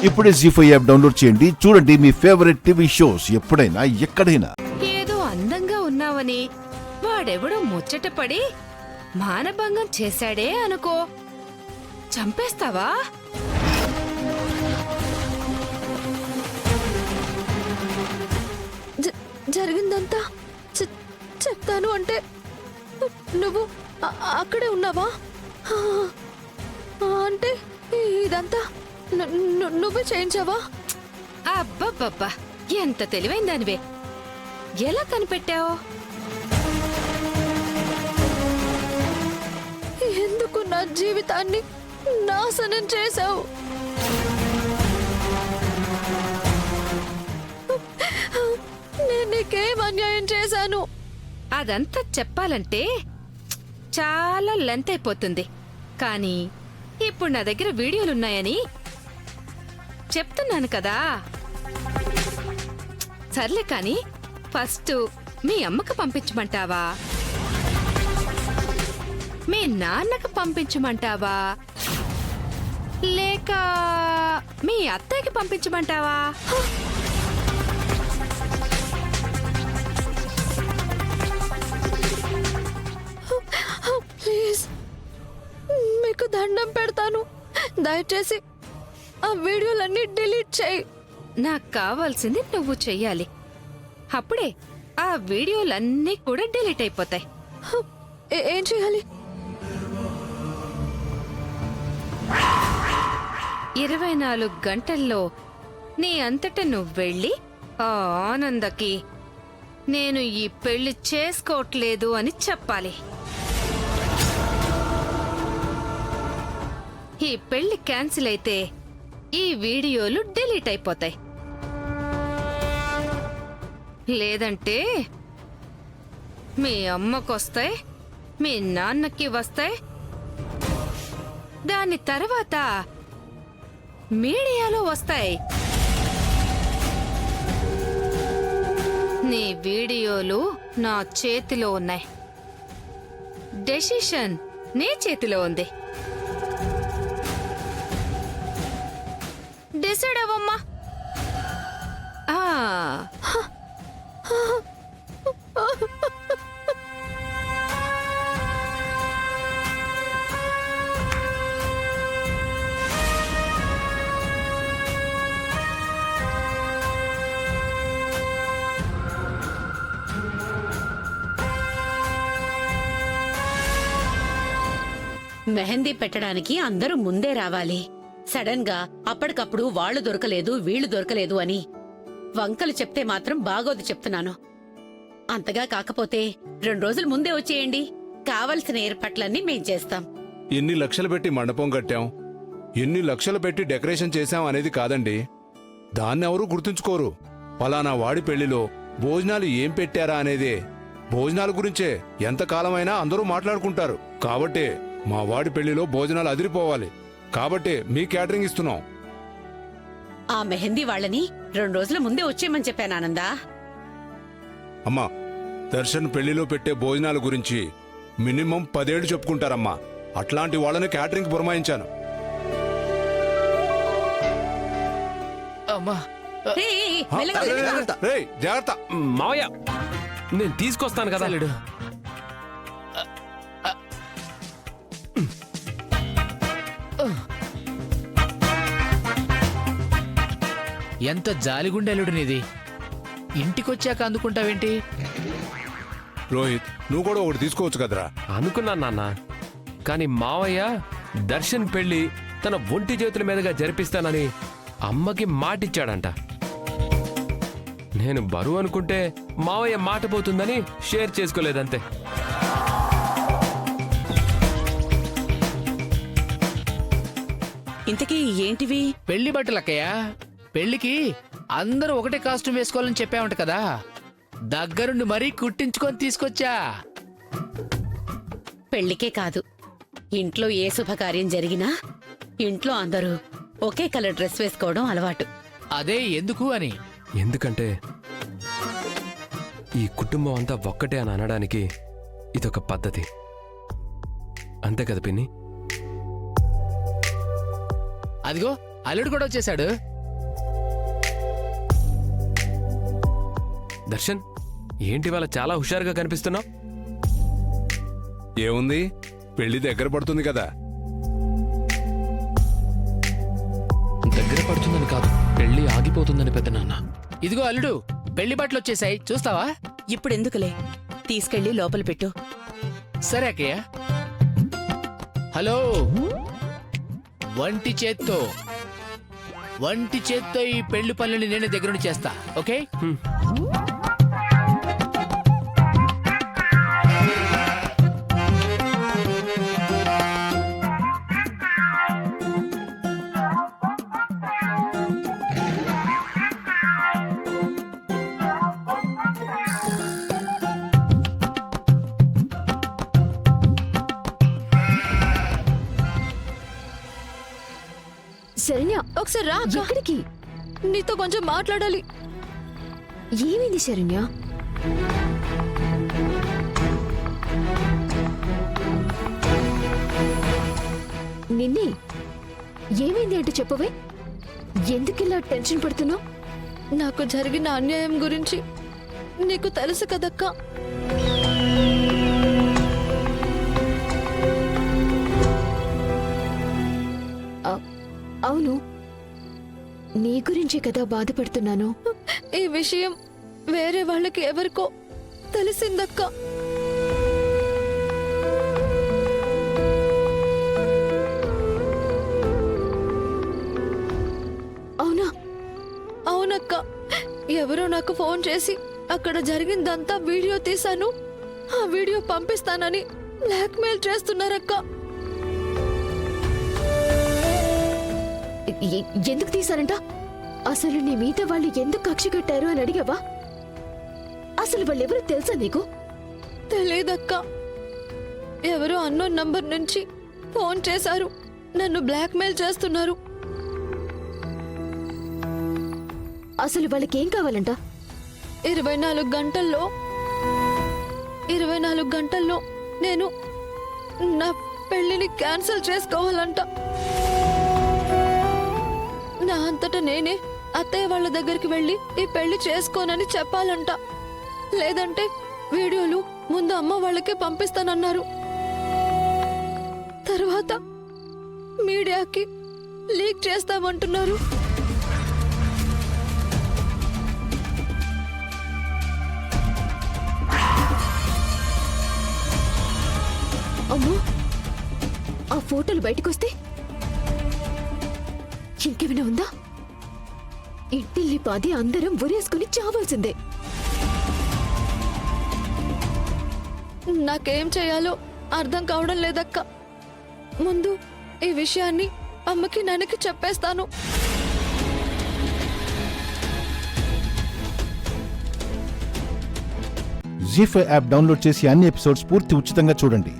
ఇప్పుడే జీ5 app download చేయండి. చూడండి మీ ఫేవరెట్ టీవీ షోస్ ఎప్పుడైనా ఎక్కడైనా. ఏదో అందంగా ఉన్నావని వాడెవడో ముచ్చటపడి మానభంగం చేశాడే అనుకో, చంపేస్తావా? జరిగిందంతా చెప్తాను అంటే నువ్వు అక్కడే ఉన్నావా? అంటే ఇదంతా నువ్వే చేయించావా? అబ్బబ్బబ్బా, ఎంత తెలివైన దానివే! ఎలా కనిపెట్టావు? ఎందుకు నా జీవితాన్ని నాశనం చేశావు? నేను నీకేం అన్యాయం చేశాను? అదంతా చెప్పాలంటే చాలా లెంత్ అయిపోతుంది. కానీ ఇప్పుడు నా దగ్గర వీడియోలున్నాయని చెప్తున్నాను కదా. సర్లే కాని ఫస్ట్ మీ అమ్మకు పంపించమంటావా, మీ నాన్నకు పంపించమంటావా, లేక మీ అత్తయ్యకి పంపించమంటావా? ప్లీజ్, మీకు దండం పెడతాను, దయచేసి ఆ వీడియోలన్నీ డిలీట్ చేయి. నాకు కావాల్సింది నువ్వు చెయ్యాలి. అప్పుడే ఆ వీడియోలన్నీ కూడా డిలీట్ అయిపోతాయి. ఏం చేయాలి? 24 గంటల్లో నీ అంతట నువ్వెళ్ళి ఆ ఆనందకి నేను ఈ పెళ్లి చేసుకోవట్లేదు అని చెప్పాలి. ఈ పెళ్లి క్యాన్సిల్ అయితే ఈ వీడియోలు డిలీట్ అయిపోతాయి. లేదంటే మీ అమ్మకొస్తాయి, మీ నాన్నకి వస్తాయి, దాని తర్వాత మీడియాలో వస్తాయి. నీ వీడియోలు నా చేతిలో ఉన్నాయి, డెసిషన్ నీ చేతిలో ఉంది. డిసైడ్ అవ్వమ్మా. మెహందీ పెట్టడానికి అందరూ ముందే రావాలి. సడన్ గా అప్పటికప్పుడు వాళ్ళు దొరకలేదు వీళ్లు దొరకలేదు అని వంకలు చెప్తే మాత్రం బాగోదు చెప్తున్నాను. అంతగా కాకపోతే 2 రోజులు ముందే వచ్చేయండి. కావలసిన ఏర్పాట్లన్నీ మేం చేస్తాం. ఎన్ని లక్షలు పెట్టి మండపం కట్టాం, ఎన్ని లక్షలు పెట్టి డెకరేషన్ చేశాం అనేది కాదండి. దాన్నెవరూ గుర్తుంచుకోరు. పలానా వాడి పెళ్లిలో భోజనాలు ఏం పెట్టారా అనేదే. భోజనాల గురించే ఎంతకాలమైనా అందరూ మాట్లాడుకుంటారు. కాబట్టే మా వాడి పెళ్లిలో భోజనాలు అదిరిపోవాలి. కాబట్టే మీ క్యాటరింగ్ ఇస్తున్నాం. ఆ మెహందీ వాళ్ళని 2 రోజుల ముందే వచ్చేయమని చెప్పాను ఆనందా. అమ్మా, దర్శన్ పెళ్లిలో పెట్టే భోజనాల గురించి మినిమం 10 ఏళ్లు చెప్పుకుంటారమ్మా. అట్లాంటి వాళ్ళని క్యాటరింగ్ పురమాయించాను. అమ్మా, రేయ్, జాగ్రత్త. మావయ్య, నేను తీసుకొస్తాను కదా. లేడు, ఎంత జాలిగుండెలుడు నీది. ఇంటికొచ్చాక అందుకుంటావేంటి? రోహిత్, నువ్వు కూడా ఒకటి తీసుకోవచ్చు కదరా. అనుకున్నాను నాన్న, కానీ మావయ్య దర్శన్ పెళ్లి తన ఒంటి చేతుల మీదుగా జరిపిస్తానని అమ్మకి మాటిచ్చాడంట. నేను బరువు అనుకుంటే మావయ్య మాట పోతుందని షేర్ చేసుకోలేదంతే. ఇంతకీ ఏంటివి? పెళ్లి బట్టలక్కయ్యా. పెళ్లికి అందరూ ఒకటే కాస్ట్యూమ్ వేసుకోవాలని చెప్పావంట కదా, దగ్గరుండి మరీ కుట్టించుకొని తీసుకొచ్చా. పెళ్లికే కాదు, ఇంట్లో ఏ శుభకార్యం జరిగినా ఇంట్లో అందరూ ఒకే కలర్ డ్రెస్ వేసుకోవడం అలవాటు. అదే ఎందుకు అని. ఎందుకంటే ఈ కుటుంబం అంతా ఒక్కటే అని అనడానికి ఇదొక పద్ధతి. అంతే కదా పిన్ని? అదిగో అల్లుడు కూడా వచ్చేశాడు. దర్శన్ ఏంటి వాళ్ళ చాలా హుషారుగా కనిపిస్తున్నావు? ఏముంది, పెళ్లి దగ్గర పడుతుంది కదా. దగ్గర పడుతుందని కాదు, పెళ్లి ఆగిపోతుందని పెద్దనాన్న. ఇదిగో అల్లుడు, పెళ్లి బట్టలు వచ్చేసాయి, చూస్తావా? ఇప్పుడెందుకులే, తీసుకెళ్లి లోపల పెట్టు. సరే అక్కయ్య. హలో, వంటి చేత్తో ఈ పెళ్లి పనులని నేనే దగ్గరుండి చేస్తా, ఓకే? శరణ్య, ఒకసారి రా. ఎక్కడికి? నీతో కొంచెం మాట్లాడాలి. ఏమైంది శరణ్య? నిన్నే ఏమైంది అంటే చెప్పవే. ఎందుకిలా టెన్షన్ పడుతున్నావు? నాకు జరిగిన అన్యాయం గురించి నీకు తెలుసు కదక్కా. అవును, నీ గురించే కదా బాధపడుతున్నాను. ఈ విషయం వేరే వాళ్ళకి ఎవరికో తెలిసిందక్క. అవునా? అవునక్క, ఎవరో నాకు ఫోన్ చేసి అక్కడ జరిగిందంతా వీడియో తీశాను, ఆ వీడియో పంపిస్తానని బ్లాక్మెయిల్ చేస్తున్నారక్క. ఎందుకు తీశారంట? అసలు నీ మీద వాళ్ళు ఎందుకు కక్ష కట్టారు అని అడిగావా? అసలు వాళ్ళెవరో తెలుసా నీకు? తెలీదక్క. ఎవరో అన్నోన్ నంబర్ నుంచి ఫోన్ చేశారు, నన్ను బ్లాక్మెయిల్ చేస్తున్నారు. అసలు వాళ్ళకేం కావాలంట? 24 గంటల్లో నేను నా పెళ్లిని క్యాన్సిల్ చేసుకోవాలంట. నా అంతటా నేనే అత్తయ్య వాళ్ళ దగ్గరికి వెళ్ళి ఈ పెళ్లి చేసుకోనని చెప్పాలంట. లేదంటే వీడియోలు ముందు అమ్మ వాళ్ళకే పంపిస్తానన్నారు. తర్వాత మీడియాకి లీక్ చేస్తామంటున్నారు. అమ్మో, ఆ ఫోటోలు బయటకొస్తే ఇంకేమైనా ఉందా? ఇంటిల్లి పాది అందరం ఉరేసుకుని చావాల్సిందే. నాకేం చేయాలో అర్థం కావడం లేదక్క. ముందు ఈ విషయాన్ని అమ్మకి నాన్నకి చెప్పేస్తాను. జీ5 యాప్ డౌన్లోడ్ చేసి అన్ని ఎపిసోడ్స్ పూర్తి ఉచితంగా చూడండి.